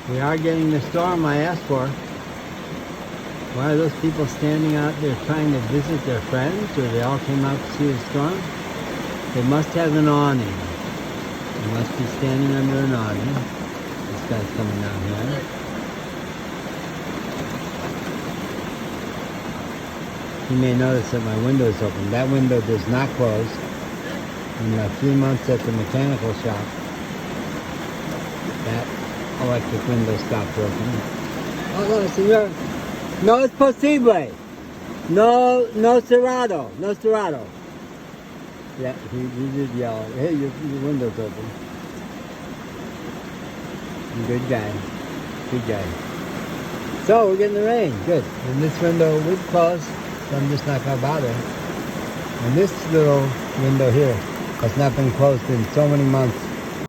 We are getting the storm I asked for. Why are those people standing out there trying to visit their friends, or they all came out to see the storm? They must have an awning. They must be standing under an awning. This guy's coming down here. You may notice that my window is open. That window does not close. In the 3 months at the mechanical shop, that electric window stopped working. Oh, no, senor. No es posible. No cerrado. No cerrado. Yeah, he did yell, hey, your window's open. Good guy. Good guy. So, we're getting the rain. Good. And this window would close, so I'm just not going to bother. And this little window here has not been closed in so many months.